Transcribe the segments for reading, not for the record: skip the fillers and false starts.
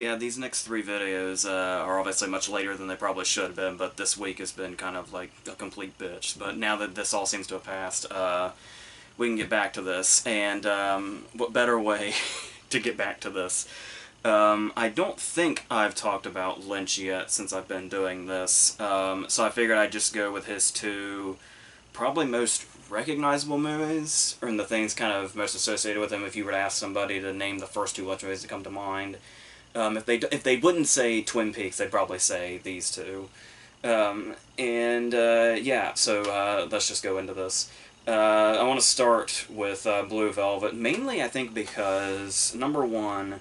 Yeah, these next three videos are obviously much later than they probably should have been, but this week has been kind of like a complete bitch. But now that this all seems to have passed, we can get back to this. And what better way to get back to this? I don't think I've talked about Lynch yet since I've been doing this, so I figured I'd just go with his two probably most recognizable movies, or the things kind of most associated with him. If you were to ask somebody to name the first two Lynch movies that come to mind, if they wouldn't say Twin Peaks, they'd probably say these two. Yeah, so let's just go into this. I want to start with Blue Velvet, mainly I think because, number one,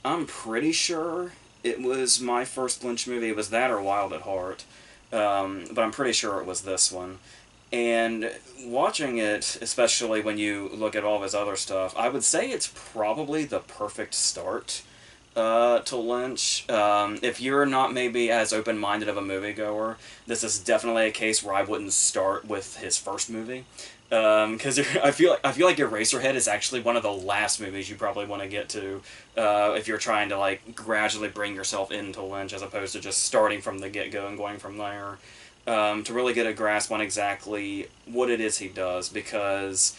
I'm pretty sure it was my first Lynch movie. It was that or Wild at Heart, but I'm pretty sure it was this one. And watching it, especially when you look at all of his other stuff, I would say it's probably the perfect start to Lynch. If you're not maybe as open-minded of a moviegoer, this is definitely a case where I wouldn't start with his first movie. Because I feel like Eraserhead is actually one of the last movies you probably want to get to if you're trying to like gradually bring yourself into Lynch, as opposed to just starting from the get-go and going from there. To really get a grasp on exactly what it is he does, because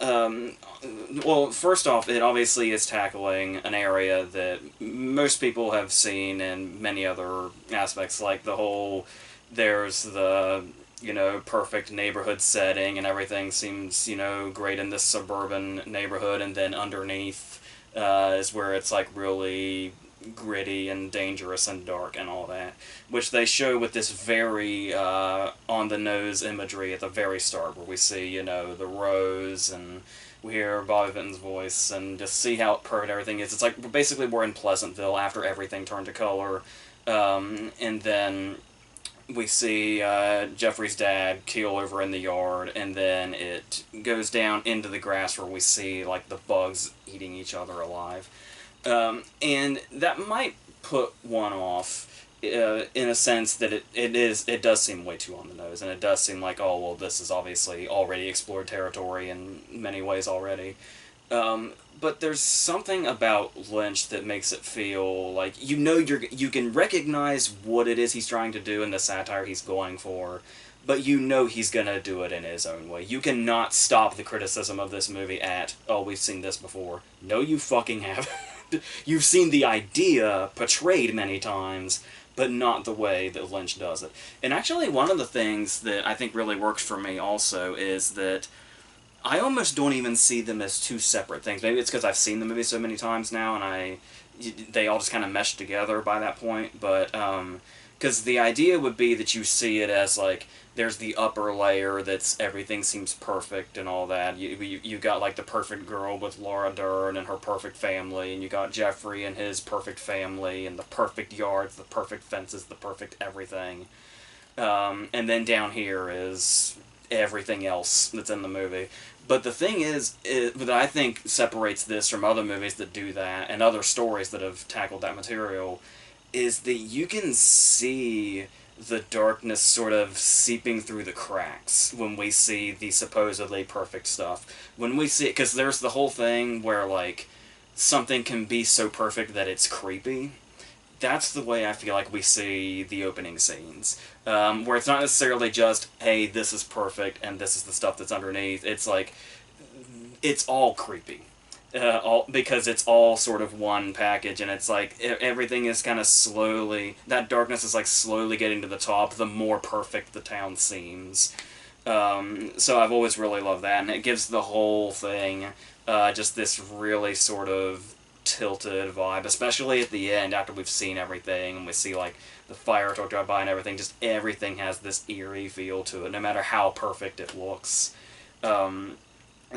um, well, first off, it obviously is tackling an area that most people have seen in many other aspects, like the whole, there's the, perfect neighborhood setting and everything seems, great in this suburban neighborhood, and then underneath is where it's like really gritty and dangerous and dark and all that, which they show with this very on the nose imagery at the very start, where we see the rose, and we hear Bobby Vinton's voice, and just see how perfect everything is. It's like basically we're in Pleasantville after everything turned to color, and then we see Jeffrey's dad keel over in the yard, and then it goes down into the grass where we see like the bugs eating each other alive. And that might put one off in a sense that it does seem way too on the nose, and it does seem like, oh well, this is obviously already explored territory in many ways already. But there's something about Lynch that makes it feel like you can recognize what it is he's trying to do and the satire he's going for, but he's gonna do it in his own way. You cannot stop the criticism of this movie at, oh, we've seen this before. No, you fucking haven't. You've seen the idea portrayed many times, but not the way that Lynch does it. And actually, one of the things that I think really works for me also is that I almost don't even see them as two separate things. Maybe it's because I've seen the movie so many times now, and they all just kind of mesh together by that point. But because the idea would be that you see it as like there's the upper layer that's everything seems perfect and all that. You got like the perfect girl with Laura Dern and her perfect family, and you got Jeffrey and his perfect family, and the perfect yards, the perfect fences, the perfect everything. And then down here is everything else that's in the movie. But the thing is, that I think separates this from other movies that do that, and other stories that have tackled that material, is that you can see the darkness sort of seeping through the cracks when we see the supposedly perfect stuff. When we see it, because there's the whole thing where, like, something can be so perfect that it's creepy. That's the way I feel like we see the opening scenes. Where it's not necessarily just, hey, this is perfect and this is the stuff that's underneath. It's like, it's all creepy. Because it's all sort of one package, and it's like everything is kind of slowly, that darkness is like slowly getting to the top the more perfect the town seems. So I've always really loved that, and it gives the whole thing just this really sort of tilted vibe, especially at the end after we've seen everything and we see like the fire truck drive by and everything. Just everything has this eerie feel to it, no matter how perfect it looks. Um,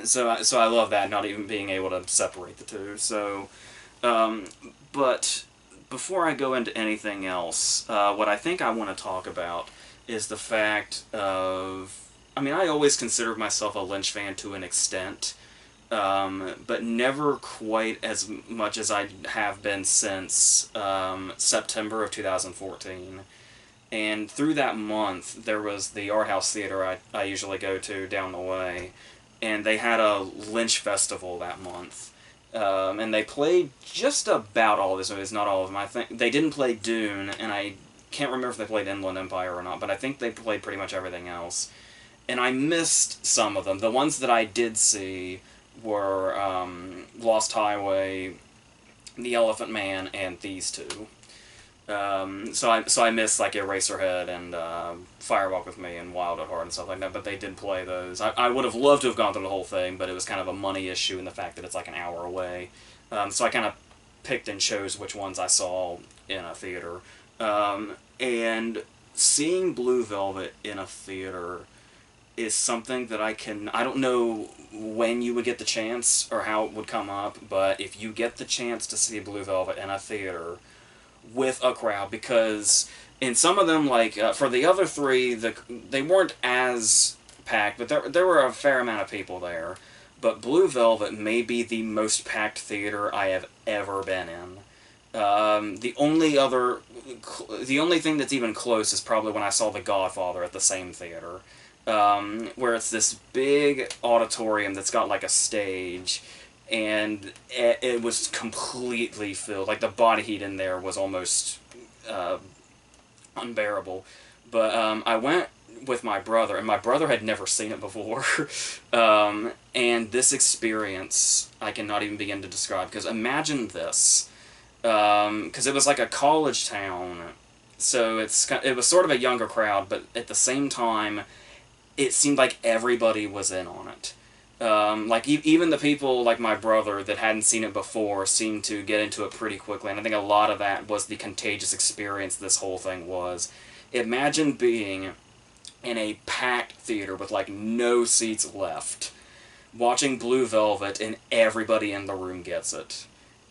so I love that, not even being able to separate the two. So, um, but before I go into anything else, what I think I want to talk about is the fact of, I mean, I always considered myself a Lynch fan to an extent, but never quite as much as I have been since September of 2014. And through that month, there was the art house theater I usually go to down the way, and they had a Lynch festival that month. And they played just about all of his movies, not all of them. I think they didn't play Dune, and I can't remember if they played Inland Empire or not, but I think they played pretty much everything else. And I missed some of them. The ones that I did see were Lost Highway, The Elephant Man, and these two. So I missed like Eraserhead and Firewalk with Me and Wild at Heart and stuff like that, but they did play those. I would have loved to have gone through the whole thing, but it was kind of a money issue in the fact that it's like an hour away. So I kind of picked and chose which ones I saw in a theater. And seeing Blue Velvet in a theater is something that I don't know when you would get the chance or how it would come up, but if you get the chance to see Blue Velvet in a theater with a crowd, because in some of them, like for the other three, they weren't as packed, but there were a fair amount of people there. But Blue Velvet may be the most packed theater I have ever been in. The only thing that's even close is probably when I saw The Godfather at the same theater, where it's this big auditorium that's got like a stage, and it was completely filled. Like the body heat in there was almost unbearable. But I went with my brother, and my brother had never seen it before. And this experience I cannot even begin to describe, because imagine this. Because it was like a college town, so it was sort of a younger crowd, but at the same time, it seemed like everybody was in on it. Like even the people like my brother that hadn't seen it before seemed to get into it pretty quickly, and I think a lot of that was the contagious experience this whole thing was. Imagine being in a packed theater with like no seats left, watching Blue Velvet, and everybody in the room gets it.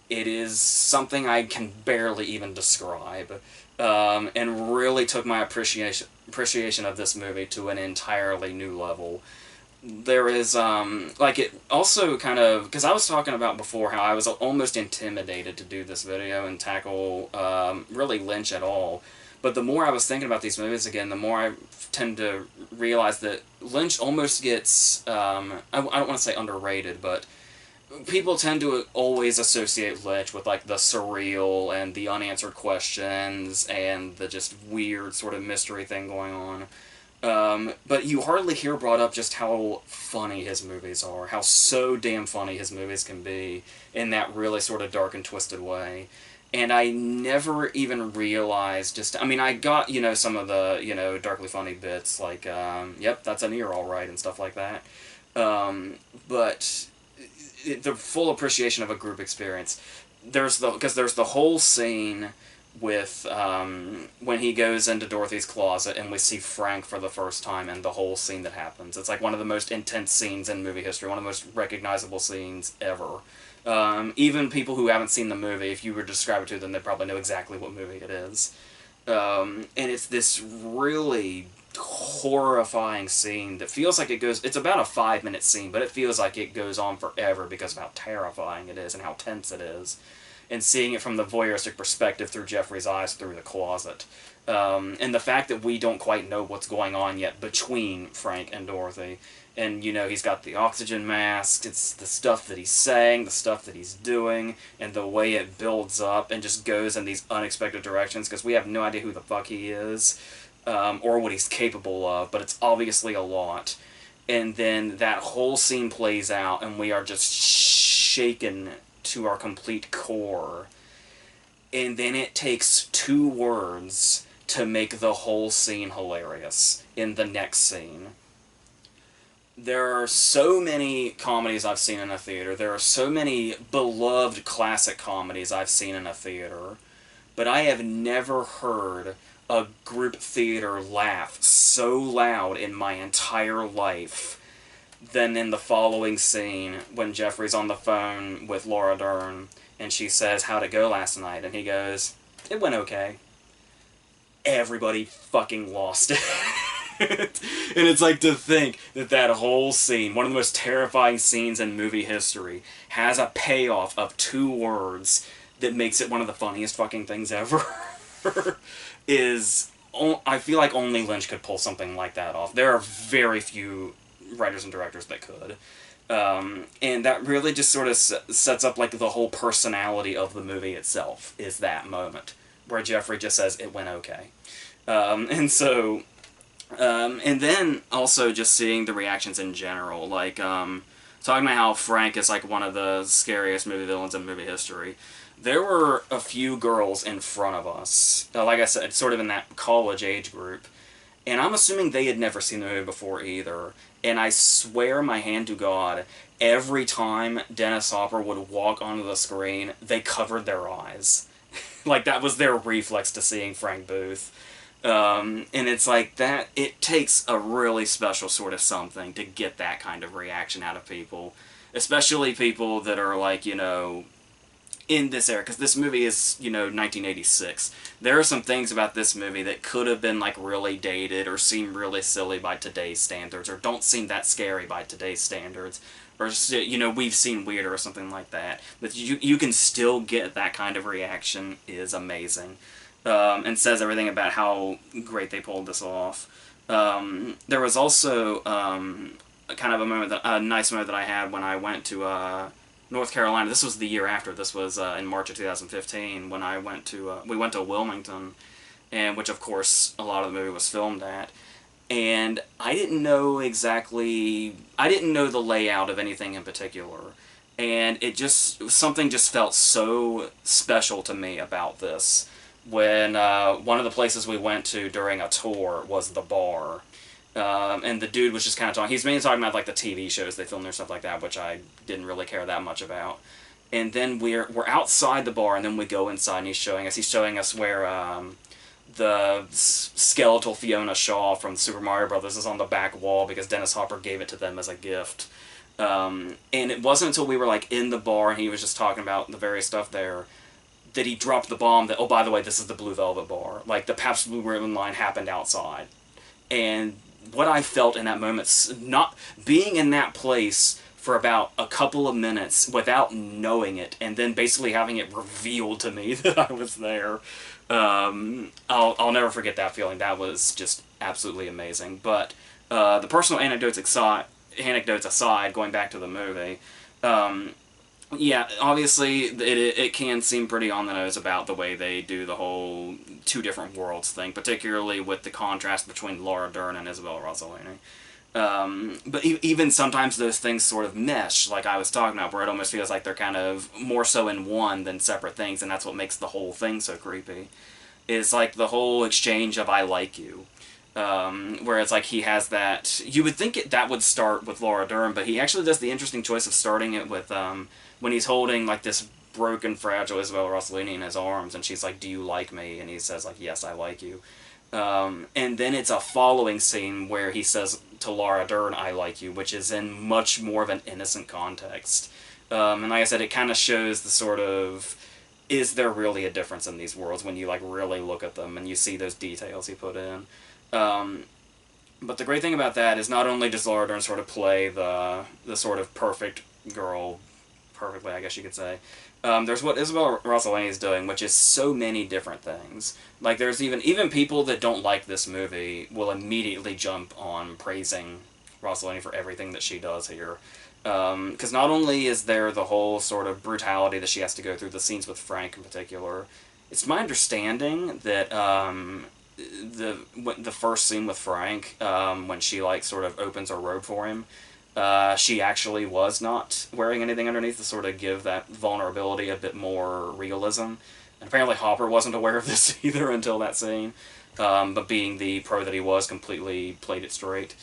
It is something I can barely even describe, and really took my appreciation of this movie to an entirely new level. There is, like, it also kind of, because I was talking about before how I was almost intimidated to do this video and tackle, really Lynch at all. But the more I was thinking about these movies again, the more I tend to realize that Lynch almost gets, I don't want to say underrated, but people tend to always associate Lynch with, like, the surreal and the unanswered questions and the just weird sort of mystery thing going on. But you hardly hear brought up just how funny his movies are, how so damn funny his movies can be in that really sort of dark and twisted way. And I never even realized I mean, I got, some of the, darkly funny bits, like, yep, that's an ear all right, and stuff like that. But the full appreciation of a group experience, because there's the whole scene with when he goes into Dorothy's closet and we see Frank for the first time, and the whole scene that happens. It's like one of the most intense scenes in movie history, one of the most recognizable scenes ever. Even people who haven't seen the movie, if you were to describe it to them, they probably know exactly what movie it is. And it's this really horrifying scene that feels like it's about a 5-minute scene, but it feels like it goes on forever because of how terrifying it is and how tense it is. And seeing it from the voyeuristic perspective through Jeffrey's eyes through the closet. And the fact that we don't quite know what's going on yet between Frank and Dorothy. And, he's got the oxygen mask, it's the stuff that he's saying, the stuff that he's doing, and the way it builds up and just goes in these unexpected directions, because we have no idea who the fuck he is, or what he's capable of, but it's obviously a lot. And then that whole scene plays out, and we are just shaken to our complete core. And then it takes 2 words to make the whole scene hilarious in the next scene. There are so many comedies I've seen in a theater. There are so many beloved classic comedies I've seen in a theater. But I have never heard a group theater laugh so loud in my entire life than in the following scene when Jeffrey's on the phone with Laura Dern and she says, "How'd it go last night?" And he goes, "It went okay." Everybody fucking lost it. And it's like, to think that whole scene, one of the most terrifying scenes in movie history, has a payoff of 2 words that makes it one of the funniest fucking things ever. I feel like only Lynch could pull something like that off. There are very few writers and directors that could. And that really just sort of sets up like the whole personality of the movie itself, is that moment where Jeffrey just says it went okay. And so and then also just seeing the reactions in general, like talking about how Frank is like one of the scariest movie villains in movie history. There were a few girls in front of us, like I said, sort of in that college age group, and I'm assuming they had never seen the movie before either. And I swear my hand to God, every time Dennis Hopper would walk onto the screen, they covered their eyes. Like that was their reflex to seeing Frank Booth. And it's like that, it takes a really special sort of something to get that kind of reaction out of people. Especially people that are like, in this era, because this movie is, 1986. There are some things about this movie that could have been, like, really dated or seem really silly by today's standards, or don't seem that scary by today's standards, or, we've seen weirder or something like that. But you can still get that kind of reaction is amazing. And says everything about how great they pulled this off. There was also kind of a nice moment that I had when I went to North Carolina. This was the year after. This was in March of 2015 when I went to we went to Wilmington, and which of course a lot of the movie was filmed at. And I didn't know the layout of anything in particular, and something just felt so special to me about this when one of the places we went to during a tour was the bar. And the dude was just kind of talking. He's mainly talking about like the TV shows they filmed or stuff like that, which I didn't really care that much about. And then we're outside the bar, and then we go inside, and he's showing us where the skeletal Fiona Shaw from Super Mario Brothers is on the back wall because Dennis Hopper gave it to them as a gift. And it wasn't until we were like in the bar and he was just talking about the various stuff there that he dropped the bomb that, oh, by the way, this is the Blue Velvet Bar. Like, the Pabst Blue Ribbon line happened outside. And what I felt in that moment, not being in that place for about a couple of minutes without knowing it, and then basically having it revealed to me that I was there, I'll never forget that feeling. That was just absolutely amazing. But the personal anecdotes aside, going back to the movie, yeah, obviously it can seem pretty on the nose about the way they do the whole two different worlds thing, particularly with the contrast between Laura Dern and Isabel Rossellini. But even sometimes those things sort of mesh, like I was talking about, where it almost feels like they're kind of more so in one than separate things, and that's what makes the whole thing so creepy. Is like the whole exchange of "I like you." Where it's like he has that. You would think that would start with Laura Dern, but he actually does the interesting choice of starting it with when he's holding like this broken, fragile Isabel Rossellini in his arms, and she's like, "Do you like me?" And he says like, "Yes, I like you." And then it's a following scene where he says to Laura Dern, "I like you," which is in much more of an innocent context. And like I said, it kind of shows the sort of, is there really a difference in these worlds when you like really look at them and you see those details he put in. But the great thing about that is not only does Laura Dern sort of play the sort of perfect girl perfectly, I guess you could say. There's what Isabel Rossellini is doing, which is so many different things. Like there's even people that don't like this movie will immediately jump on praising Rossellini for everything that she does here. Because not only is there the whole sort of brutality that she has to go through, the scenes with Frank in particular, it's my understanding that the first scene with Frank, when she like sort of opens her robe for him, she actually was not wearing anything underneath to sort of give that vulnerability a bit more realism. And apparently Hopper wasn't aware of this either until that scene, but being the pro that he was, completely played it straight.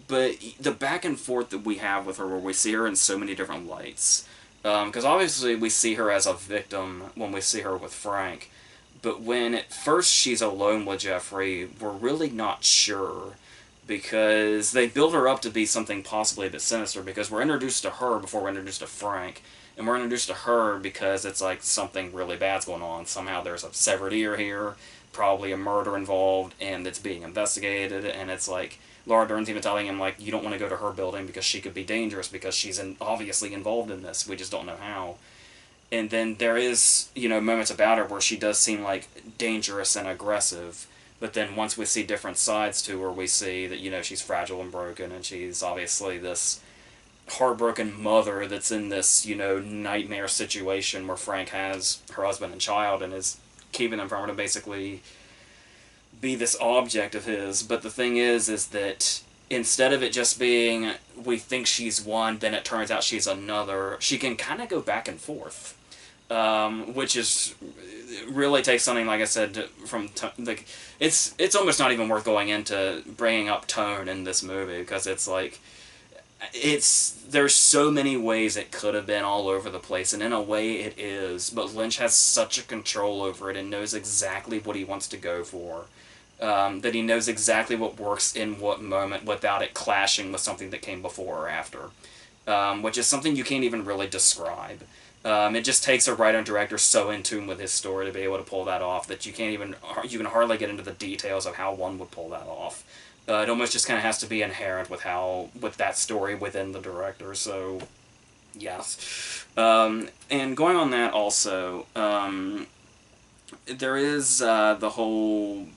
But the back and forth that we have with her, where we see her in so many different lights, because obviously we see her as a victim when we see her with Frank, but when at first she's alone with Jeffrey, we're really not sure, because they build her up to be something possibly a bit sinister, because we're introduced to her before we're introduced to Frank, and we're introduced to her because it's like something really bad's going on. Somehow there's a severed ear here, probably a murder involved, and it's being investigated, and it's like Laura Dern's even telling him, like, you don't want to go to her building because she could be dangerous because she's obviously involved in this. We just don't know how. And then there is, moments about her where she does seem, like, dangerous and aggressive. But then once we see different sides to her, we see that, she's fragile and broken, and she's obviously this heartbroken mother that's in this, nightmare situation where Frank has her husband and child and is keeping them from her to basically be this object of his. But the thing is that instead of it just being we think she's one, then it turns out she's another, she can kind of go back and forth. Which is really takes something, like I said, from like it's almost not even worth going into bringing up tone in this movie, because it's like there's so many ways it could have been all over the place, and in a way it is, but Lynch has such a control over it and knows exactly what he wants to go for, that he knows exactly what works in what moment without it clashing with something that came before or after, which is something you can't even really describe. It just takes a writer and director so in tune with his story to be able to pull that off that you can hardly get into the details of how one would pull that off. It almost just kind of has to be inherent with that story within the director. So, yes. And going on that also, there is the whole.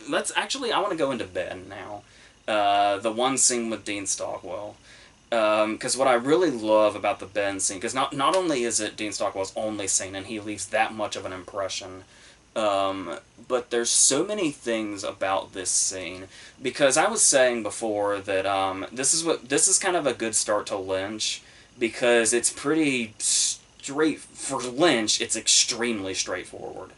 I want to go into Ben now. The one scene with Dean Stockwell. Because what I really love about the Ben scene, because not only is it Dean Stockwell's only scene and he leaves that much of an impression, but there's so many things about this scene. Because I was saying before that this is kind of a good start to Lynch, because it's pretty straight for Lynch. It's extremely straightforward.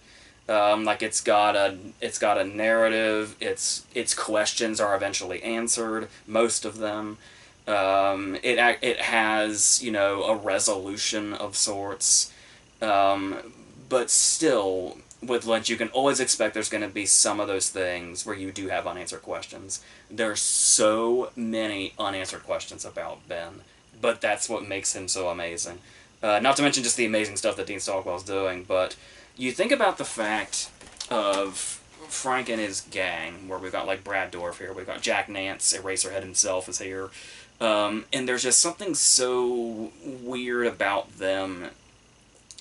Like it's got a narrative. Its questions are eventually answered, most of them. It has, a resolution of sorts, but still, with Lynch, you can always expect there's going to be some of those things where you do have unanswered questions. There's so many unanswered questions about Ben, but that's what makes him so amazing. Not to mention just the amazing stuff that Dean Stockwell's doing, but you think about the fact of Frank and his gang, where we've got like Brad Dourif here, we've got Jack Nance, Eraserhead himself is here, and there's just something so weird about them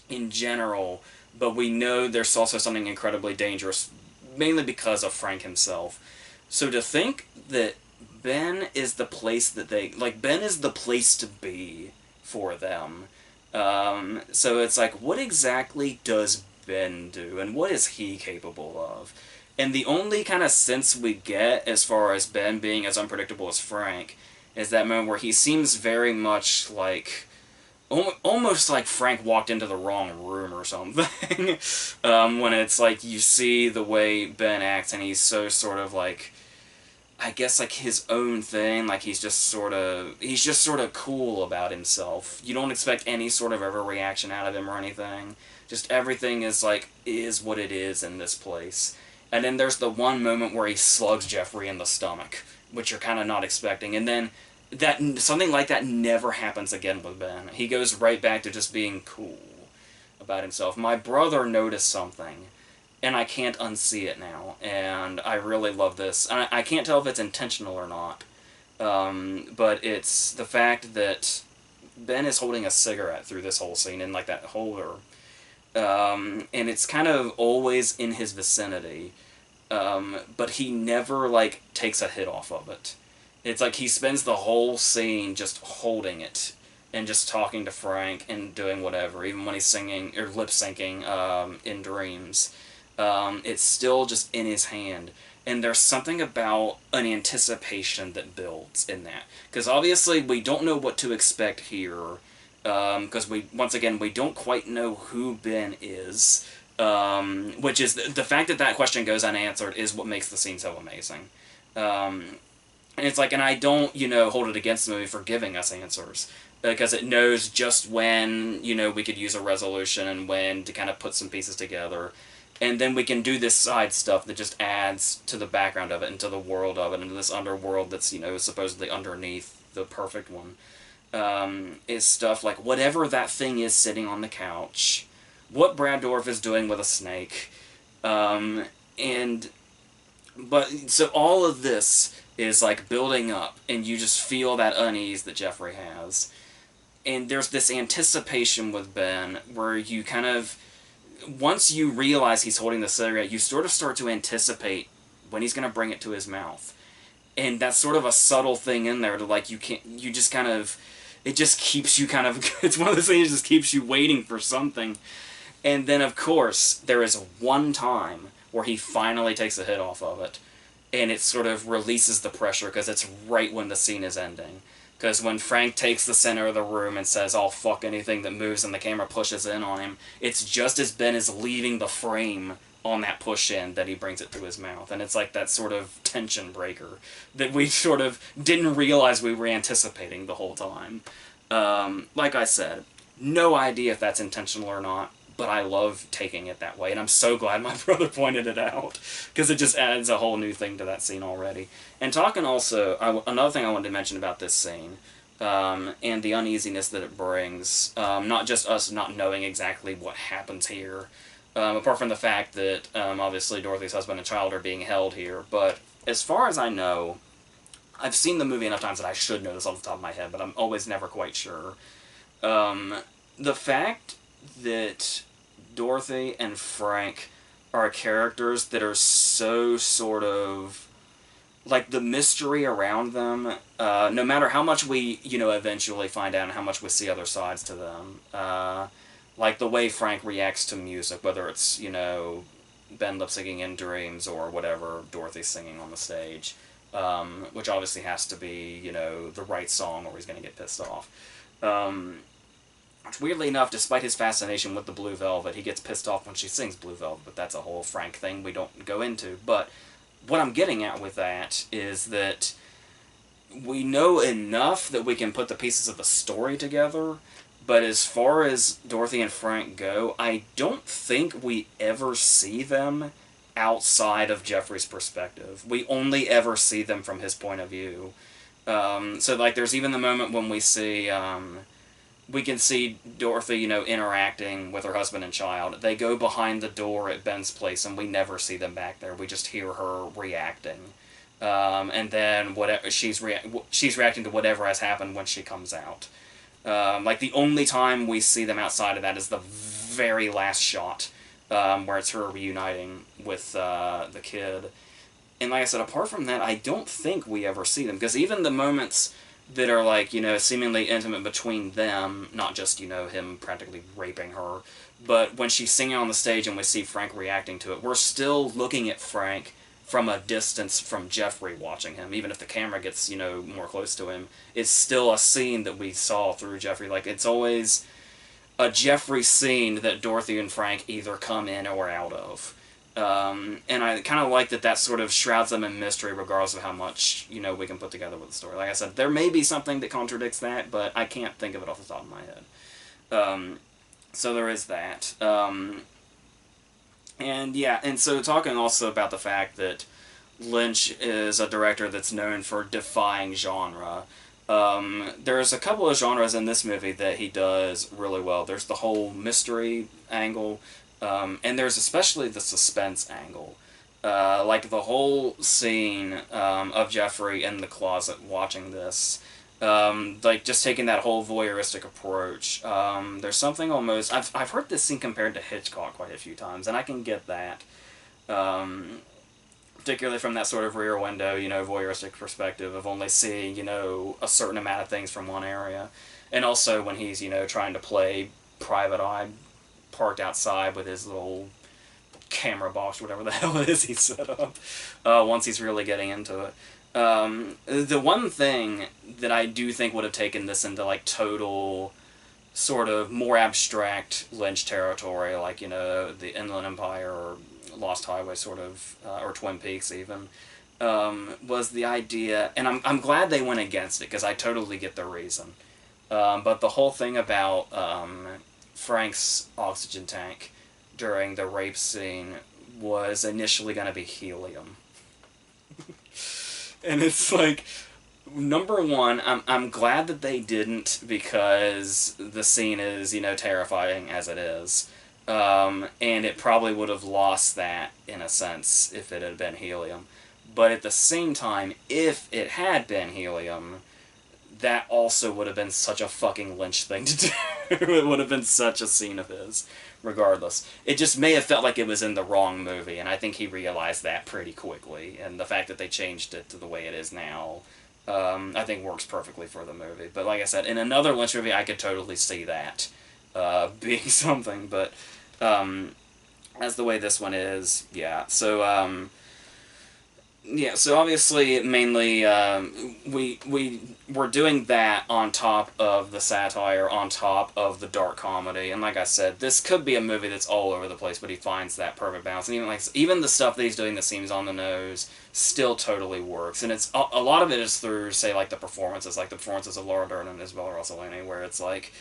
in general, but we know there's also something incredibly dangerous, mainly because of Frank himself. So to think that Ben is the place Ben is the place to be for them. So it's like, what exactly does Ben do, and what is he capable of? And the only kind of sense we get as far as Ben being as unpredictable as Frank is that moment where he seems very much like, almost like Frank walked into the wrong room or something. When it's like you see the way Ben acts and he's so sort of like, I guess like his own thing, like he's just sort of cool about himself. You don't expect any sort of overreaction out of him or anything. Just everything is what it is in this place. And then there's the one moment where he slugs Jeffrey in the stomach, which you're kind of not expecting. And then something like that never happens again with Ben. He goes right back to just being cool about himself. My brother noticed something, and I can't unsee it now. And I really love this. I can't tell if it's intentional or not. But it's the fact that Ben is holding a cigarette through this whole scene in like that holder. And it's kind of always in his vicinity. But he never like takes a hit off of it. It's like he spends the whole scene just holding it and just talking to Frank and doing whatever, even when he's singing or lip syncing in Dreams. It's still just in his hand. And there's something about an anticipation that builds in that. Because obviously we don't know what to expect here. Because we don't quite know who Ben is. Which is the fact that question goes unanswered is what makes the scene so amazing. And it's like, and I don't, hold it against the movie for giving us answers. Because it knows just when, we could use a resolution and when to kind of put some pieces together. And then we can do this side stuff that just adds to the background of it, and to the world of it, and to this underworld that's, supposedly underneath the perfect one. Is stuff like whatever that thing is sitting on the couch, what Brad Dourif is doing with a snake, but so all of this is like building up, and you just feel that unease that Jeffrey has. And there's this anticipation with Ben where you kind of, once you realize he's holding the cigarette, you sort of start to anticipate when he's going to bring it to his mouth. And that's sort of a subtle thing in there to like, you just kind of, it just keeps you kind of, it's one of those things that just keeps you waiting for something. And then, of course, there is one time where he finally takes a hit off of it, and it sort of releases the pressure because it's right when the scene is ending. Because when Frank takes the center of the room and says, "I'll fuck anything that moves," and the camera pushes in on him, it's just as Ben is leaving the frame on that push in that he brings it to his mouth. And it's like that sort of tension breaker that we sort of didn't realize we were anticipating the whole time. Like I said, no idea if that's intentional or not, but I love taking it that way, and I'm so glad my brother pointed it out, because it just adds a whole new thing to that scene already. And talking also, another thing I wanted to mention about this scene, and the uneasiness that it brings, not just us not knowing exactly what happens here, apart from the fact that, obviously, Dorothy's husband and child are being held here, but as far as I know, I've seen the movie enough times that I should know this off the top of my head, but I'm always never quite sure. The fact that Dorothy and Frank are characters that are so sort of, like, the mystery around them, no matter how much we, eventually find out and how much we see other sides to them, like the way Frank reacts to music, whether it's, Ben lip-syncing in Dreams or whatever Dorothy's singing on the stage, which obviously has to be, the right song or he's going to get pissed off. Weirdly enough, despite his fascination with the Blue Velvet, he gets pissed off when she sings Blue Velvet, but that's a whole Frank thing we don't go into. But what I'm getting at with that is that we know enough that we can put the pieces of the story together, but as far as Dorothy and Frank go, I don't think we ever see them outside of Jeffrey's perspective. We only ever see them from his point of view. So, like, there's even the moment when we see, we can see Dorothy, interacting with her husband and child. They go behind the door at Ben's place, and we never see them back there. We just hear her reacting. And then whatever she's reacting to whatever has happened when she comes out. Like, the only time we see them outside of that is the very last shot, where it's her reuniting with the kid. And like I said, apart from that, I don't think we ever see them. Because even the moments that are, like, seemingly intimate between them, not just, him practically raping her, but when she's singing on the stage and we see Frank reacting to it, we're still looking at Frank from a distance from Jeffrey watching him. Even if the camera gets, more close to him, it's still a scene that we saw through Jeffrey. Like, it's always a Jeffrey scene that Dorothy and Frank either come in or out of. And I kind of like that sort of shrouds them in mystery regardless of how much, we can put together with the story. Like I said, there may be something that contradicts that, but I can't think of it off the top of my head. So there is that. And yeah, and so talking also about the fact that Lynch is a director that's known for defying genre. There's a couple of genres in this movie that he does really well. There's the whole mystery angle, and there's especially the suspense angle. Like the whole scene of Jeffrey in the closet watching this. Like, just taking that whole voyeuristic approach. There's something almost... I've heard this scene compared to Hitchcock quite a few times, and I can get that. Particularly from that sort of rear window, voyeuristic perspective of only seeing, a certain amount of things from one area. And also when he's, trying to play Private Eye parked outside with his little camera box, whatever the hell it is he set up, once he's really getting into it. The one thing that I do think would have taken this into, like, total sort of more abstract Lynch territory, like, the Inland Empire or Lost Highway sort of, or Twin Peaks even, was the idea, and I'm glad they went against it, because I totally get the reason. But the whole thing about Frank's oxygen tank during the rape scene was initially going to be helium. And it's like, number one, I'm glad that they didn't, because the scene is, terrifying as it is. And it probably would have lost that, in a sense, if it had been helium. But at the same time, if it had been helium, that also would have been such a fucking Lynch thing to do. It would have been such a scene of his, regardless. It just may have felt like it was in the wrong movie, and I think he realized that pretty quickly. And the fact that they changed it to the way it is now, I think works perfectly for the movie. But like I said, in another Lynch movie, I could totally see that being something. But as the way this one is, yeah. So yeah, so obviously, mainly, we were doing that on top of the satire, on top of the dark comedy, and like I said, this could be a movie that's all over the place, but he finds that perfect balance, and even the stuff that he's doing that seems on the nose still totally works, and it's a lot of it is through, say, like the performances of Laura Dern and Isabella Rossellini, where it's like.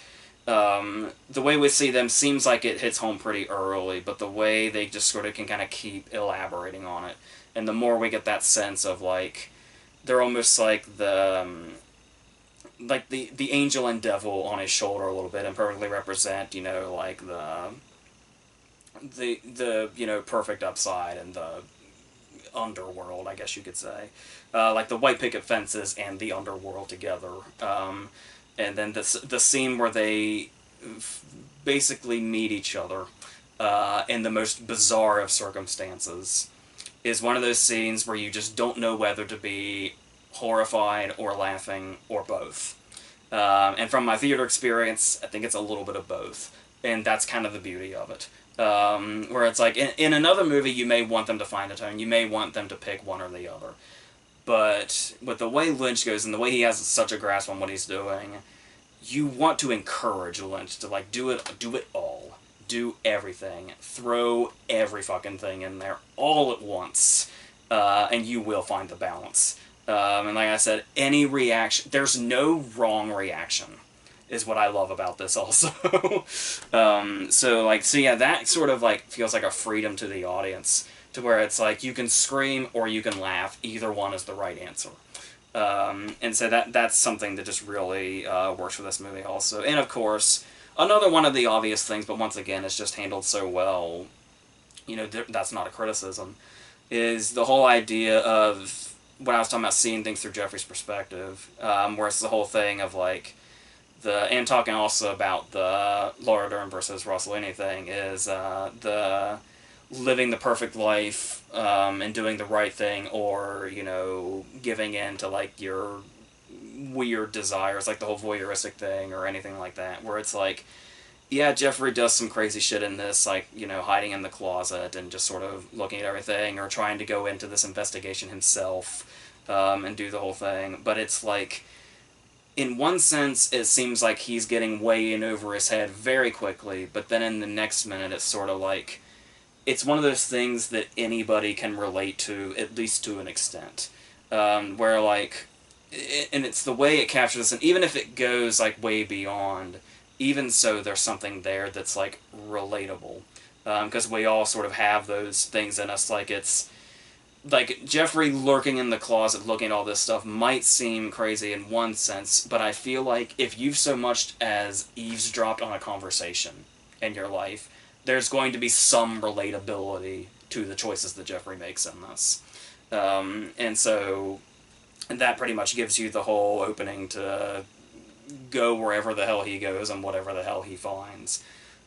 The way we see them seems like it hits home pretty early, but the way they just sort of can kind of keep elaborating on it, and the more we get that sense of like they're almost like the angel and devil on his shoulder a little bit, and perfectly represent like the perfect upside and the underworld, I guess you could say, like the white picket fences and the underworld together. And then the scene where they basically meet each other in the most bizarre of circumstances is one of those scenes where you just don't know whether to be horrified or laughing or both. And from my theater experience, I think it's a little bit of both. And that's kind of the beauty of it. Where it's like, in another movie, you may want them to find a tone. You may want them to pick one or the other. But with the way Lynch goes and the way he has such a grasp on what he's doing, you want to encourage Lynch to like do it all. Do everything. Throw every fucking thing in there all at once. And you will find the balance. And like I said, any reaction, there's no wrong reaction, is what I love about this also. So yeah, that sort of like feels like a freedom to the audience, to where it's like you can scream or you can laugh. Either one is the right answer. And so that's something that just really works for this movie also. And of course, another one of the obvious things, but once again, it's just handled so well, that's not a criticism, is the whole idea of when I was talking about seeing things through Jeffrey's perspective, where it's the whole thing of like and talking also about the Laura Dern versus Rossellini thing, is the living the perfect life and doing the right thing, or giving in to like your weird desires, like the whole voyeuristic thing or anything like that, where it's like, yeah, Jeffrey does some crazy shit in this, like, hiding in the closet and just sort of looking at everything, or trying to go into this investigation himself and do the whole thing. But it's like, in one sense, it seems like he's getting way in over his head very quickly, but then in the next minute, it's sort of like, it's one of those things that anybody can relate to, at least to an extent. Where, like, and it's the way it captures this, and even if it goes, like, way beyond, even so, there's something there that's, like, relatable. Because we all sort of have those things in us, like, it's, like, Jeffrey lurking in the closet looking at all this stuff might seem crazy in one sense, but I feel like if you've so much as eavesdropped on a conversation in your life, there's going to be some relatability to the choices that Jeffrey makes in this. And so that pretty much gives you the whole opening to go wherever the hell he goes and whatever the hell he finds.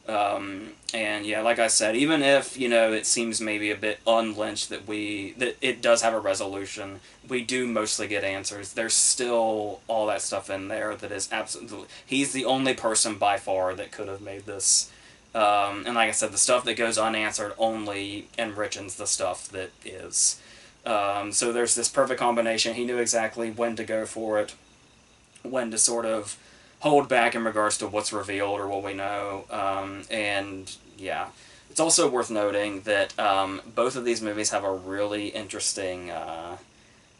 And yeah, like I said, even if, it seems maybe a bit unlynched that it does have a resolution, we do mostly get answers. There's still all that stuff in there that is absolutely, he's the only person by far that could have made this. And like I said, the stuff that goes unanswered only enriches the stuff that is. So there's this perfect combination. He knew exactly when to go for it, when to sort of hold back in regards to what's revealed or what we know. And yeah, it's also worth noting that both of these movies have a really interesting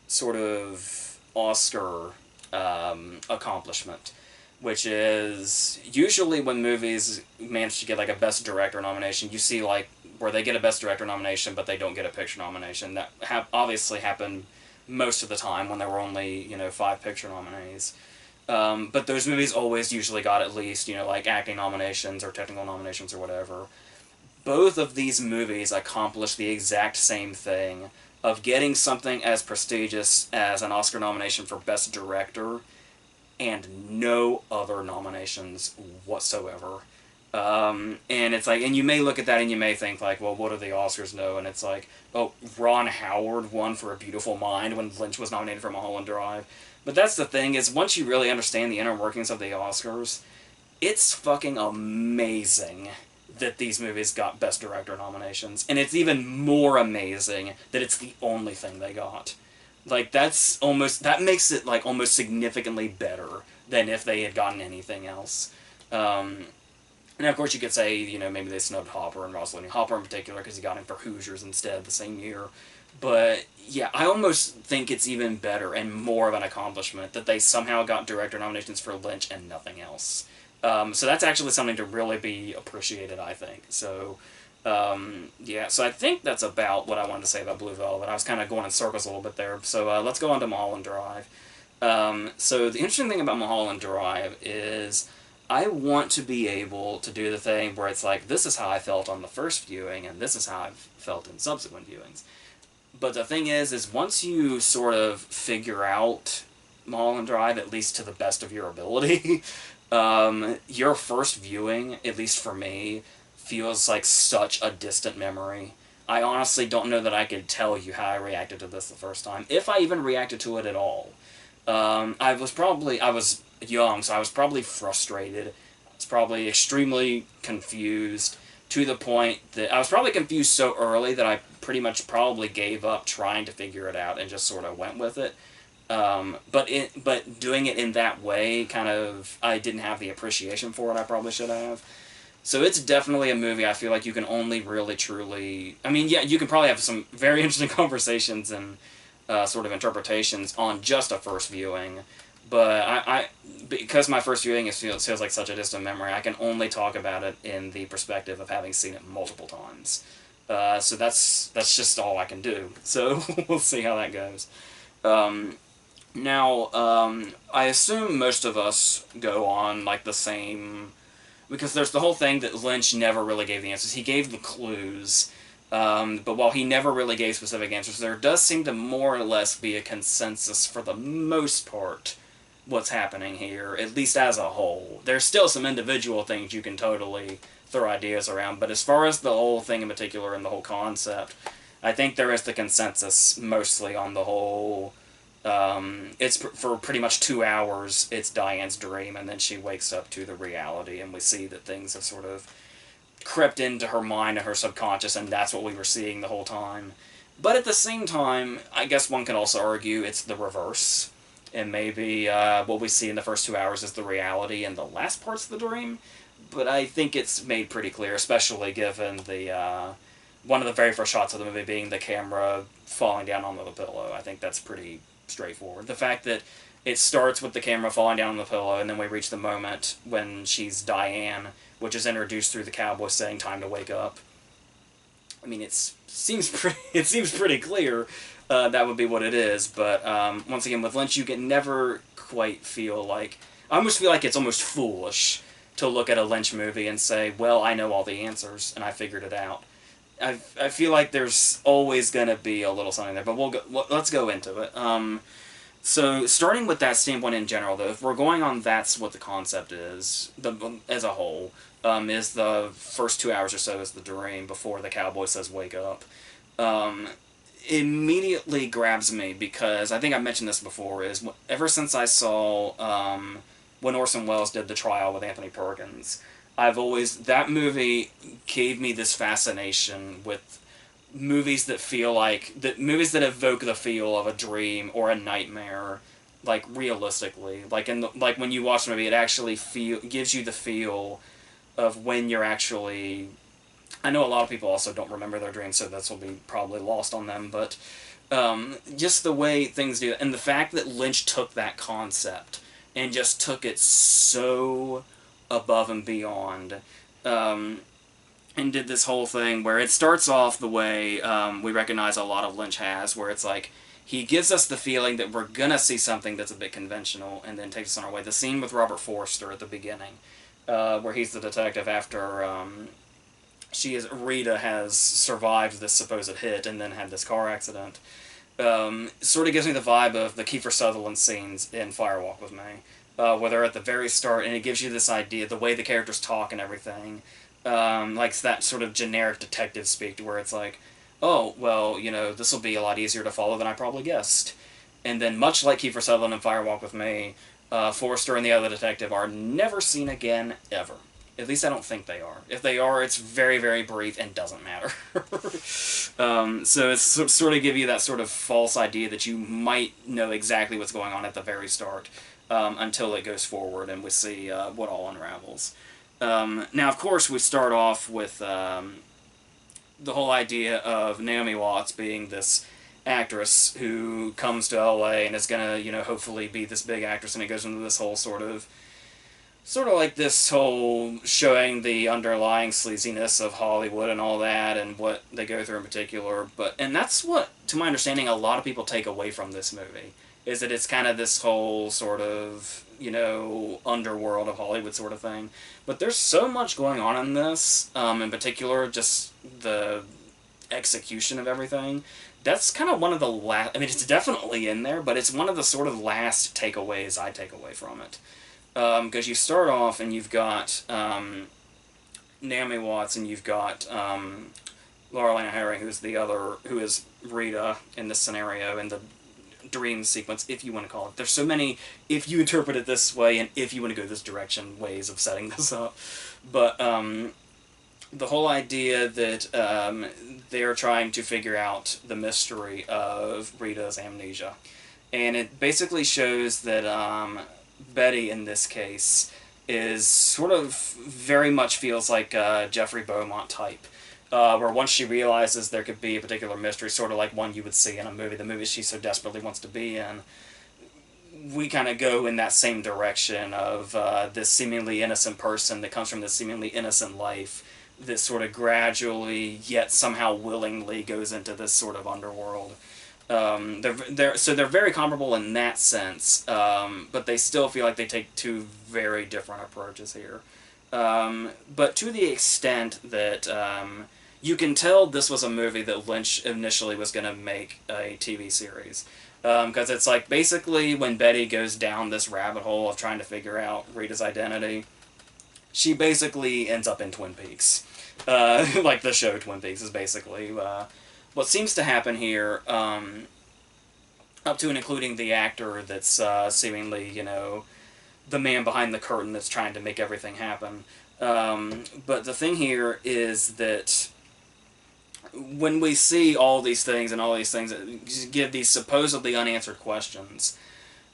sort of Oscar accomplishment, which is usually when movies manage to get like a Best Director nomination, you see like where they get a Best Director nomination but they don't get a picture nomination. That obviously happened most of the time when there were only 5 picture nominees. But those movies always usually got at least like acting nominations or technical nominations or whatever. Both of these movies accomplish the exact same thing of getting something as prestigious as an Oscar nomination for Best Director and no other nominations whatsoever. And it's like, and you may look at that and you may think like, well, what do the Oscars know? And it's like, oh, Ron Howard won for A Beautiful Mind when Lynch was nominated for Mulholland Drive. But that's the thing is, once you really understand the inner workings of the Oscars, it's fucking amazing that these movies got Best Director nominations, and it's even more amazing that it's the only thing they got. Like that makes it like almost significantly better than if they had gotten anything else. Um, and of course, you could say, maybe they snubbed Hopper and Rosalind Hopper in particular because he got in for Hoosiers instead the same year. But yeah, I almost think it's even better and more of an accomplishment that they somehow got director nominations for Lynch and nothing else. So that's actually something to really be appreciated, I think. So, yeah, so I think that's about what I wanted to say about Blue Velvet. I was kind of going in circles a little bit there. So let's go on to Mulholland Drive. So the interesting thing about Mulholland Drive is I want to be able to do the thing where it's like, this is how I felt on the first viewing, and this is how I've felt in subsequent viewings. But the thing is once you sort of figure out Mulholland Drive, at least to the best of your ability, your first viewing, at least for me, feels like such a distant memory. I honestly don't know that I could tell you how I reacted to this the first time, if I even reacted to it at all. I was young, so I was probably frustrated. I was probably extremely confused, to the point that I was probably confused so early that I pretty much probably gave up trying to figure it out and just sort of went with it. But doing it in that way, kind of, I didn't have the appreciation for it I probably should have. So it's definitely a movie I feel like you can only really truly... I mean, yeah, you can probably have some very interesting conversations and sort of interpretations on just a first viewing, but because my first viewing feels like such a distant memory, I can only talk about it in the perspective of having seen it multiple times. So that's just all I can do. So we'll see how that goes. Now, I assume most of us go on like the same, because there's the whole thing that Lynch never really gave the answers. He gave the clues, but while he never really gave specific answers, there does seem to more or less be a consensus for the most part what's happening here, at least as a whole. There's still some individual things you can totally throw ideas around, but as far as the whole thing in particular and the whole concept, I think there is the consensus mostly on the whole. It's for pretty much 2 hours, it's Diane's dream, and then she wakes up to the reality, and we see that things have sort of crept into her mind and her subconscious, and that's what we were seeing the whole time. But at the same time, I guess one could also argue it's the reverse, and maybe what we see in the first 2 hours is the reality, and the last part's the dream. But I think it's made pretty clear, especially given the one of the very first shots of the movie being the camera falling down onto the pillow. I think that's pretty straightforward. The fact that it starts with the camera falling down on the pillow, and then we reach the moment when she's Diane, which is introduced through the cowboy saying "time to wake up." I mean, it seems pretty clear that would be what it is. But once again, with Lynch, you can never quite feel like... I almost feel like it's almost foolish to look at a Lynch movie and say, well, I know all the answers, and I figured it out. I feel like there's always going to be a little something there, but let's go into it. So, starting with that standpoint in general, though, if we're going on that's what the concept is, as a whole, is the first 2 hours or so is the dream before the cowboy says wake up. Immediately grabs me because, I think I mentioned this before, is ever since I saw when Orson Welles did The Trial with Anthony Perkins, that movie gave me this fascination with movies that movies that evoke the feel of a dream or a nightmare, like realistically. Like when you watch the movie, it actually gives you the feel of when you're actually... I know a lot of people also don't remember their dreams, so this will be probably lost on them, but just the way things do, and the fact that Lynch took that concept and just took it so above and beyond, and did this whole thing where it starts off the way we recognize a lot of Lynch has, where it's like, he gives us the feeling that we're gonna see something that's a bit conventional, and then takes us on our way. The scene with Robert Forster at the beginning, where he's the detective after Rita has survived this supposed hit and then had this car accident, sort of gives me the vibe of the Kiefer Sutherland scenes in Fire Walk with Me. where they're at the very start, and it gives you this idea, the way the characters talk and everything, like that sort of generic detective speak, where it's like, oh, well, this will be a lot easier to follow than I probably guessed. And then, much like Kiefer Sutherland in Fire Walk with Me, Forrester and the other detective are never seen again, ever. At least I don't think they are. If they are, it's very, very brief and doesn't matter. So it's sort of give you that sort of false idea that you might know exactly what's going on at the very start, until it goes forward and we see what all unravels. Now, of course, we start off with the whole idea of Naomi Watts being this actress who comes to LA and is gonna, hopefully be this big actress, and it goes into this whole sort of like this whole showing the underlying sleaziness of Hollywood and all that, and what they go through in particular. And that's what, to my understanding, a lot of people take away from this movie, is that it's kind of this whole sort of, underworld of Hollywood sort of thing. But there's so much going on in this, in particular, just the execution of everything. That's kind of one of the last, I mean, it's definitely in there, but it's one of the sort of last takeaways I take away from it. Because you start off and you've got Naomi Watts, and you've got Laura Lena Herring, who is Rita in this scenario, in the dream sequence, if you want to call it. There's so many, if you interpret it this way, and if you want to go this direction, ways of setting this up. But the whole idea that they are trying to figure out the mystery of Rita's amnesia. And it basically shows that Betty, in this case, is sort of very much feels like a Jeffrey Beaumont type. Where once she realizes there could be a particular mystery, sort of like one you would see in a movie, the movie she so desperately wants to be in, we kind of go in that same direction of this seemingly innocent person that comes from this seemingly innocent life that sort of gradually, yet somehow willingly, goes into this sort of underworld. They're very comparable in that sense, but they still feel like they take two very different approaches here. But to the extent that you can tell this was a movie that Lynch initially was going to make a TV series. Because it's like, basically, when Betty goes down this rabbit hole of trying to figure out Rita's identity, she basically ends up in Twin Peaks. Like the show Twin Peaks is basically what seems to happen here, up to and including the actor that's seemingly, the man behind the curtain that's trying to make everything happen. But the thing here is that when we see all these things that give these supposedly unanswered questions,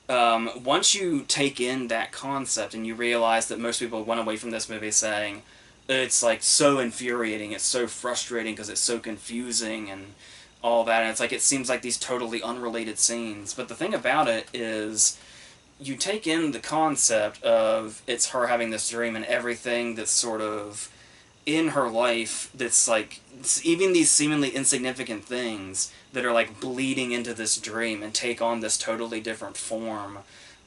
once you take in that concept and you realize that most people went away from this movie saying, it's like so infuriating, it's so frustrating because it's so confusing and all that, and it's like, it seems like these totally unrelated scenes. But the thing about it is, you take in the concept of it's her having this dream and everything that's sort of in her life that's like, even these seemingly insignificant things that are like bleeding into this dream and take on this totally different form,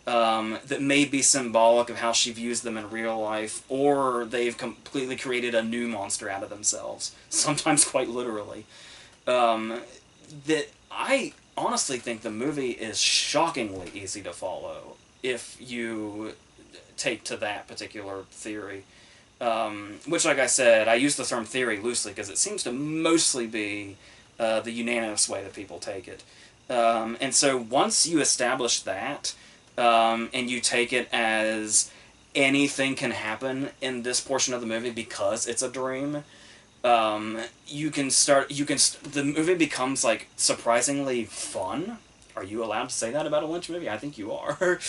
that may be symbolic of how she views them in real life, or they've completely created a new monster out of themselves, sometimes quite literally. That I honestly think the movie is shockingly easy to follow if you take to that particular theory. Which, like I said, I use the term theory loosely because it seems to mostly be the unanimous way that people take it. And so once you establish that, and you take it as anything can happen in this portion of the movie because it's a dream, the movie becomes like surprisingly fun. Are you allowed to say that about a Lynch movie? I think you are.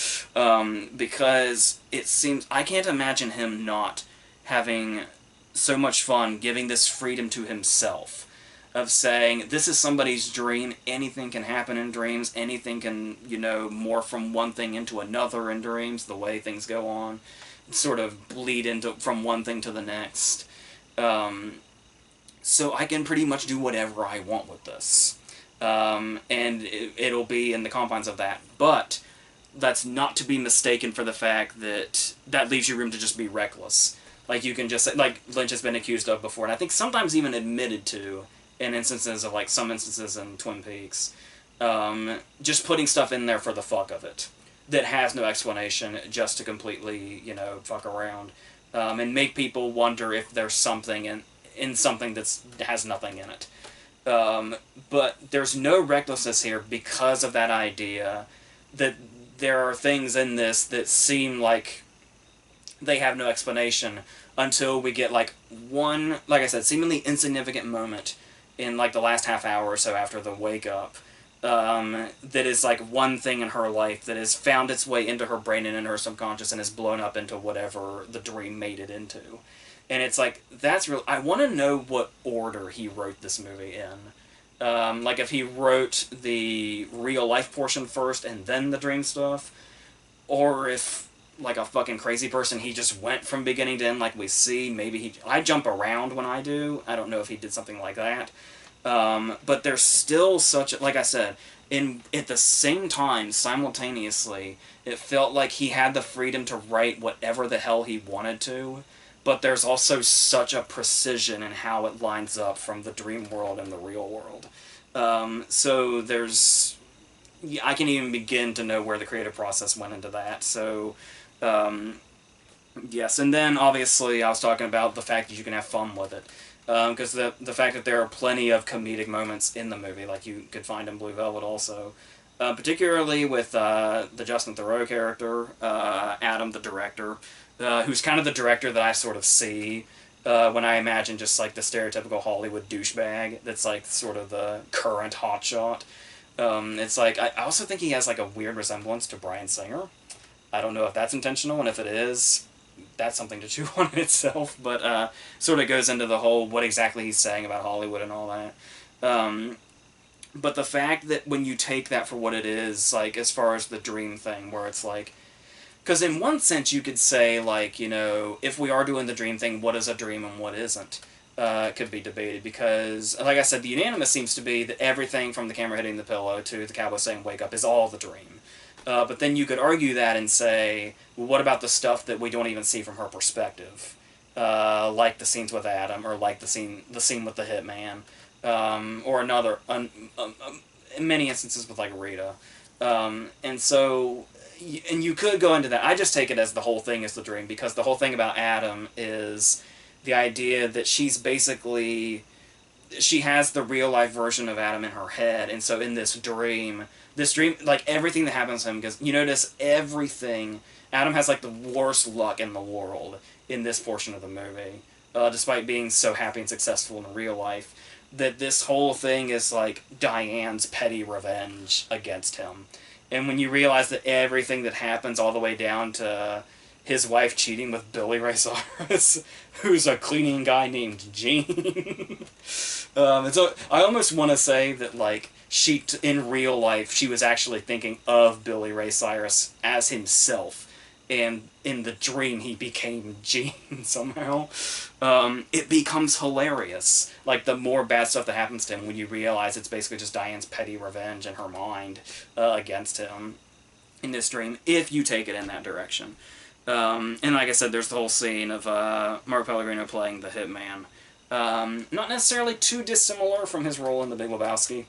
Because it seems, I can't imagine him not having so much fun giving this freedom to himself of saying, this is somebody's dream, anything can happen in dreams, anything can, morph from one thing into another in dreams, the way things go on, sort of bleed into from one thing to the next. So I can pretty much do whatever I want with this. And it'll be in the confines of that. But that's not to be mistaken for the fact that that leaves you room to just be reckless. Like, you can just say, like Lynch has been accused of before, and I think sometimes even admitted to, in instances of, like, some instances in Twin Peaks, just putting stuff in there for the fuck of it. that has no explanation, just to completely, fuck around, and make people wonder if there's something in something that has nothing in it. Um, but there's no recklessness here because of that idea that there are things in this that seem like they have no explanation until we get like one, like I said, seemingly insignificant moment in like the last half hour or so after the wake up. That is like one thing in her life that has found its way into her brain and into her subconscious and has blown up into whatever the dream made it into. And it's like, that's real. I want to know what order he wrote this movie in. Like if he wrote the real life portion first and then the dream stuff, or if like a fucking crazy person he just went from beginning to end like we see. Maybe I jump around when I do. I don't know if he did something like that. But there's still such, like I said, at the same time, simultaneously, it felt like he had the freedom to write whatever the hell he wanted to, but there's also such a precision in how it lines up from the dream world and the real world. So there's, I can even begin to know where the creative process went into that. So, um, yes, and then obviously I was talking about the fact that you can have fun with it. Because the fact that there are plenty of comedic moments in the movie, like you could find in Blue Velvet also. Particularly with the Justin Theroux character, Adam, the director, who's kind of the director that I sort of see when I imagine just like the stereotypical Hollywood douchebag that's like sort of the current hotshot. It's like, I also think he has like a weird resemblance to Bryan Singer. I don't know if that's intentional, and if it is, that's something to chew on in itself, but sort of goes into the whole what exactly he's saying about Hollywood and all that. But the fact that when you take that for what it is, like as far as the dream thing, where it's like, because in one sense you could say like, if we are doing the dream thing, what is a dream and what isn't? Could be debated because, like I said, the unanimous seems to be that everything from the camera hitting the pillow to the cowboy saying "wake up" is all the dream. But then you could argue that and say, well, what about the stuff that we don't even see from her perspective, like the scenes with Adam, or like the scene with the hitman, or another, in many instances with like Rita, and so, and you could go into that. I just take it as the whole thing is the dream because the whole thing about Adam is the idea that she has the real life version of Adam in her head, and so in this dream, like everything that happens to him, because you notice everything, Adam has like the worst luck in the world in this portion of the movie, despite being so happy and successful in real life, that this whole thing is like Diane's petty revenge against him. And when you realize that everything that happens all the way down to his wife cheating with Billy Ray Cyrus, who's a cleaning guy named Gene. So I almost want to say that like in real life she was actually thinking of Billy Ray Cyrus as himself, and in the dream he became Gene somehow. It becomes hilarious. Like the more bad stuff that happens to him, when you realize it's basically just Diane's petty revenge in her mind against him in this dream, if you take it in that direction. And like I said, there's the whole scene of Mark Pellegrino playing the hitman. Not necessarily too dissimilar from his role in The Big Lebowski,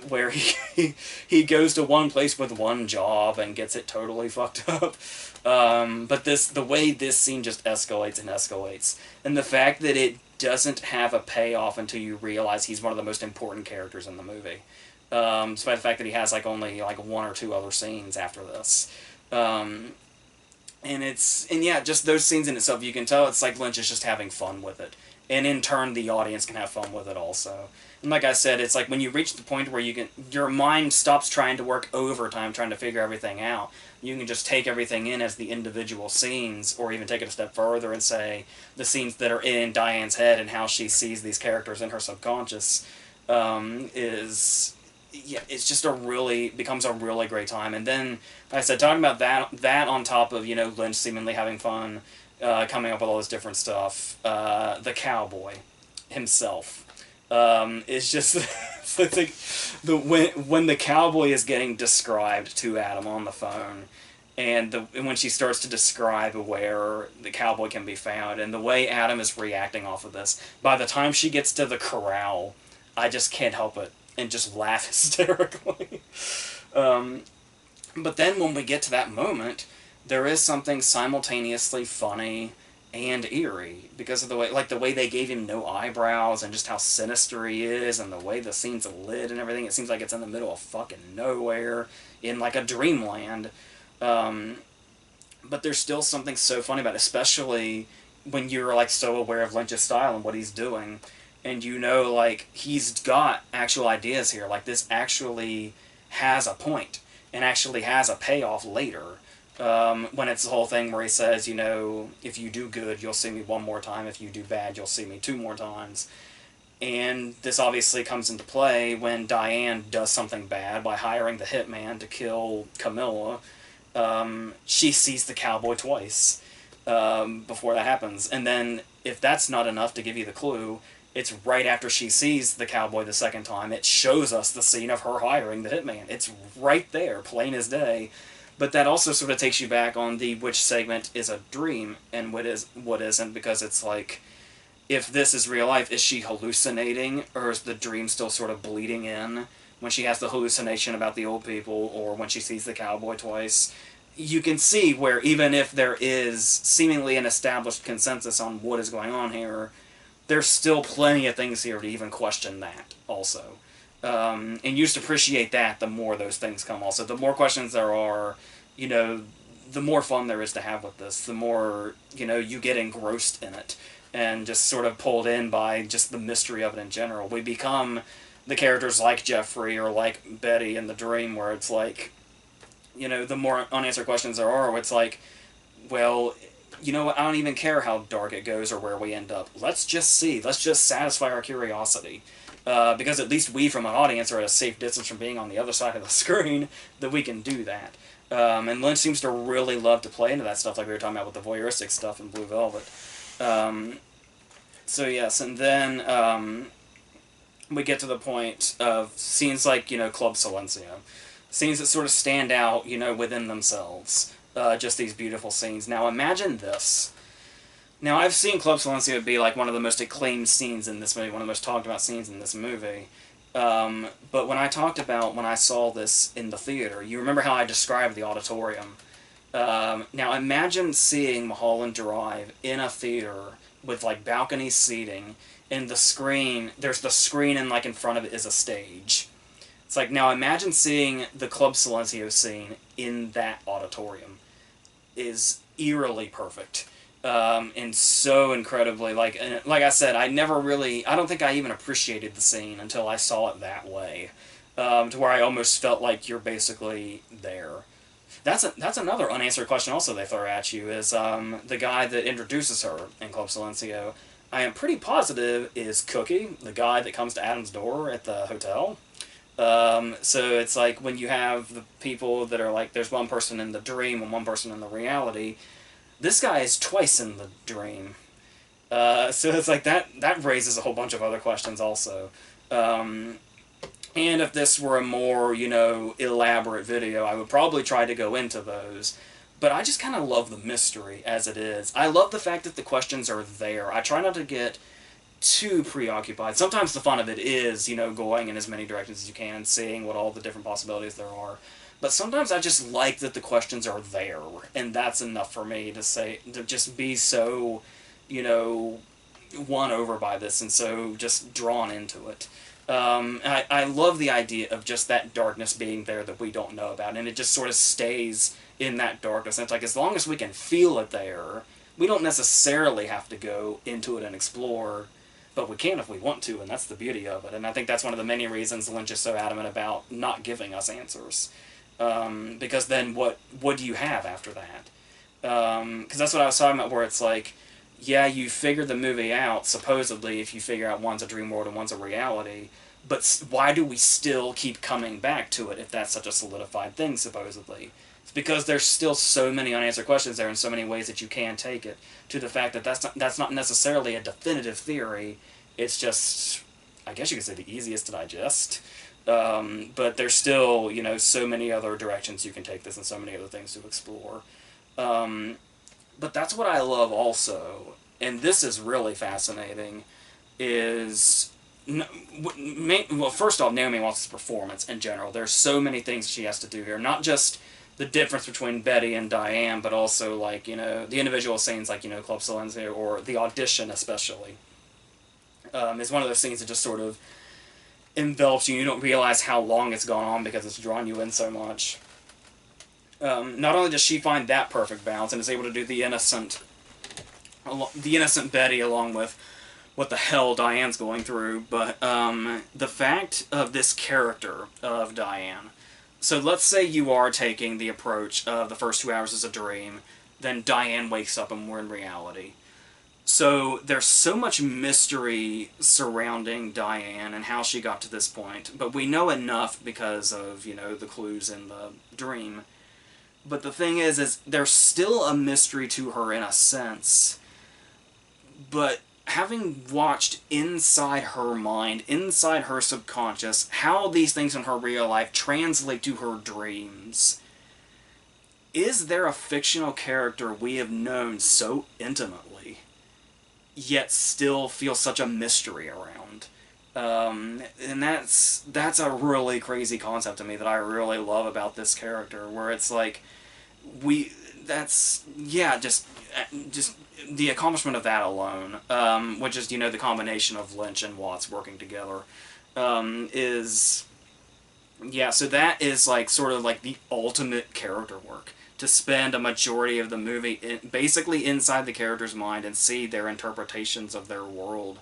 where he goes to one place with one job and gets it totally fucked up. But the way this scene just escalates and escalates, and the fact that it doesn't have a payoff until you realize he's one of the most important characters in the movie, despite the fact that he has like only like one or two other scenes after this. And yeah, just those scenes in itself, you can tell it's like Lynch is just having fun with it. And in turn, the audience can have fun with it also. And like I said, it's like when you reach the point where your mind stops trying to work overtime trying to figure everything out. You can just take everything in as the individual scenes, or even take it a step further and say the scenes that are in Diane's head and how she sees these characters in her subconscious it's just becomes a really great time. And then, like I said, talking about that on top of, Lynch seemingly having fun, coming up with all this different stuff, the cowboy himself, is just, I think, when the cowboy is getting described to Adam on the phone, and when she starts to describe where the cowboy can be found, and the way Adam is reacting off of this, by the time she gets to the corral, I just can't help it and just laugh hysterically. But then when we get to that moment, there is something simultaneously funny and eerie because of the way, like the way they gave him no eyebrows and just how sinister he is and the way the scene's lit and everything. It seems like it's in the middle of fucking nowhere in like a dreamland. Um, but there's still something so funny about it, especially when you're like so aware of Lynch's style and what he's doing, and you know like he's got actual ideas here. Like this actually has a point and actually has a payoff later. When it's the whole thing where he says, you know, if you do good, you'll see me one more time. If you do bad, you'll see me two more times. And this obviously comes into play when Diane does something bad by hiring the hitman to kill Camilla. She sees the cowboy twice before that happens. And then, if that's not enough to give you the clue, it's right after she sees the cowboy the second time. It shows us the scene of her hiring the hitman. It's right there, plain as day. But that also sort of takes you back on the which segment is a dream and what isn't, because it's like, if this is real life, is she hallucinating, or is the dream still sort of bleeding in when she has the hallucination about the old people, or when she sees the cowboy twice? You can see where even if there is seemingly an established consensus on what is going on here, there's still plenty of things here to even question that also. And you just appreciate that the more those things come also. The more questions there are, you know, the more fun there is to have with this. The more, you know, you get engrossed in it and just sort of pulled in by just the mystery of it in general. We become the characters like Jeffrey or like Betty in The Dream, where it's like, you know, the more unanswered questions there are, it's like, well, you know what, I don't even care how dark it goes or where we end up. Let's just see. Let's just satisfy our curiosity. Because at least we, from an audience, are at a safe distance from being on the other side of the screen, that we can do that. And Lynch seems to really love to play into that stuff, like we were talking about with the voyeuristic stuff in Blue Velvet. So yes, and then we get to the point of scenes like, you know, Club Silencio. Scenes that sort of stand out, you know, within themselves. Just these beautiful scenes. Now imagine this. Now I've seen Club Silencio be like one of the most acclaimed scenes in this movie, one of the most talked about scenes in this movie. But when I talked about when I saw this in the theater, you remember how I described the auditorium. Now imagine seeing Mulholland Drive in a theater with like balcony seating, and the screen, there's the screen and like in front of it is a stage. It's like, now imagine seeing the Club Silencio scene in that auditorium. Is eerily perfect. And so incredibly, like I said, I don't think I even appreciated the scene until I saw it that way. To where I almost felt like you're basically there. That's another unanswered question also they throw at you, is the guy that introduces her in Club Silencio, I am pretty positive is Cookie, the guy that comes to Adam's door at the hotel. So it's like when you have the people that are like, there's one person in the dream and one person in the reality, this guy is twice in the dream. So it's like that raises a whole bunch of other questions also. And if this were a more, you know, elaborate video, I would probably try to go into those. But I just kind of love the mystery as it is. I love the fact that the questions are there. I try not to get too preoccupied. Sometimes the fun of it is, you know, going in as many directions as you can and seeing what all the different possibilities there are. But sometimes I just like that the questions are there, and that's enough for me to say, to just be so, you know, won over by this and so just drawn into it. I love the idea of just that darkness being there that we don't know about, and it just sort of stays in that darkness. And it's like, as long as we can feel it there, we don't necessarily have to go into it and explore, but we can if we want to, and that's the beauty of it. And I think that's one of the many reasons Lynch is so adamant about not giving us answers. Because then what do you have after that? Because that's what I was talking about, where it's like, yeah, you figure the movie out, supposedly, if you figure out one's a dream world and one's a reality, but why do we still keep coming back to it if that's such a solidified thing, supposedly? It's because there's still so many unanswered questions there and so many ways that you can take it, to the fact that that's not necessarily a definitive theory. It's just, I guess you could say, the easiest to digest. But there's still, you know, so many other directions you can take this and so many other things to explore. But that's what I love also, and this is really fascinating, is, well, first off, Naomi Watts' performance in general. There's so many things she has to do here, not just the difference between Betty and Diane, but also, like, the individual scenes, like, Club Silencio or the audition especially, is one of those scenes that just sort of envelops you. You don't realize how long it's gone on because it's drawn you in so much. Not only does she find that perfect balance and is able to do the innocent Betty along with what the hell Diane's going through, but the fact of this character of Diane. So let's say you are taking the approach of the first 2 hours as a dream, then Diane wakes up and we're in reality. So there's so much mystery surrounding Diane and how she got to this point, but we know enough because of, the clues in the dream. But the thing is there's still a mystery to her in a sense, but having watched inside her mind, inside her subconscious, how these things in her real life translate to her dreams, is there a fictional character we have known so intimately, yet still feel such a mystery around? And that's a really crazy concept to me that I really love about this character, where it's like, just the accomplishment of that alone, which is, the combination of Lynch and Watts working together, is, so that is, like, sort of like the ultimate character work. To spend a majority of the movie basically inside the character's mind and see their interpretations of their world,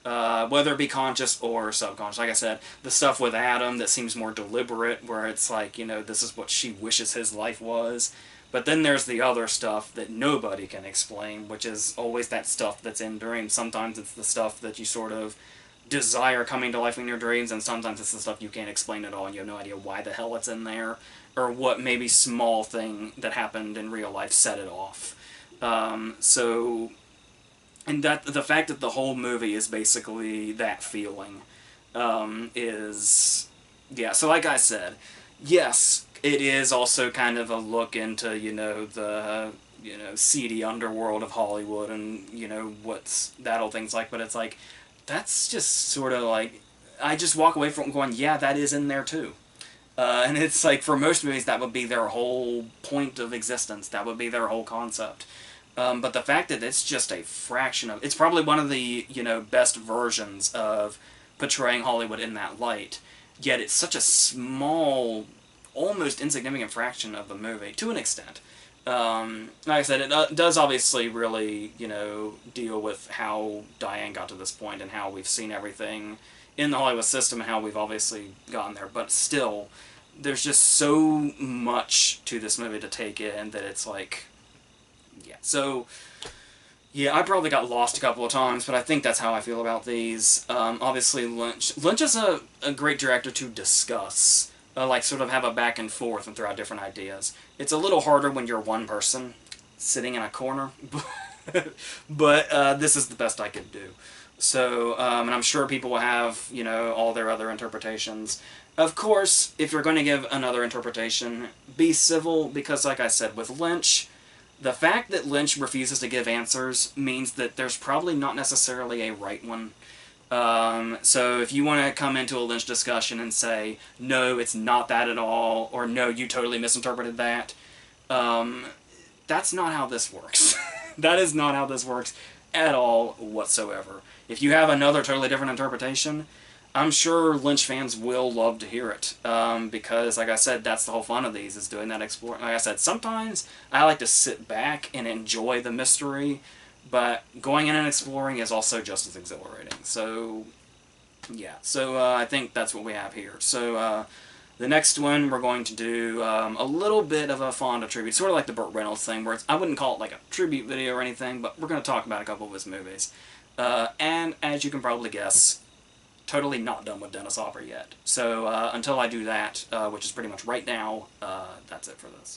whether it be conscious or subconscious. Like I said, the stuff with Adam that seems more deliberate, where it's like, this is what she wishes his life was. But then there's the other stuff that nobody can explain, which is always that stuff that's in dreams. Sometimes it's the stuff that you sort of desire coming to life in your dreams, and sometimes it's the stuff you can't explain at all, and you have no idea why the hell it's in there, or what maybe small thing that happened in real life set it off. And that the fact that the whole movie is basically that feeling, is, so like I said, yes, it is also kind of a look into, the, seedy underworld of Hollywood and, what's that whole thing's like, but it's like, that's just sort of like, I just walk away from it going, yeah, that is in there too. And it's like, for most movies, that would be their whole point of existence. That would be their whole concept. But the fact that it's just a fraction of... It's probably one of the, best versions of portraying Hollywood in that light. Yet it's such a small, almost insignificant fraction of the movie, to an extent. Like I said, it does obviously really, deal with how Diane got to this point and how we've seen everything in the Hollywood system and how we've obviously gotten there. But still, there's just so much to this movie to take in that it's like, So, I probably got lost a couple of times, but I think that's how I feel about these. Obviously, Lynch is a great director to discuss. Like, sort of have a back and forth and throw out different ideas. It's a little harder when you're one person sitting in a corner, but this is the best I could do. So, and I'm sure people will have, all their other interpretations. Of course, if you're going to give another interpretation, be civil, because like I said, with Lynch, the fact that Lynch refuses to give answers means that there's probably not necessarily a right one. So if you want to come into a Lynch discussion and say, no, it's not that at all, or no, you totally misinterpreted that, that's not how this works. That is not how this works at all whatsoever. If you have another totally different interpretation, I'm sure Lynch fans will love to hear it, because, like I said, that's the whole fun of these, is doing that exploring. Like I said, sometimes I like to sit back and enjoy the mystery, but going in and exploring is also just as exhilarating. So, I think that's what we have here. So, the next one we're going to do a little bit of a Fonda tribute, sort of like the Burt Reynolds thing, where I wouldn't call it like a tribute video or anything, but we're going to talk about a couple of his movies. And, as you can probably guess, totally not done with Dennis Hopper yet. So, until I do that, which is pretty much right now, that's it for this.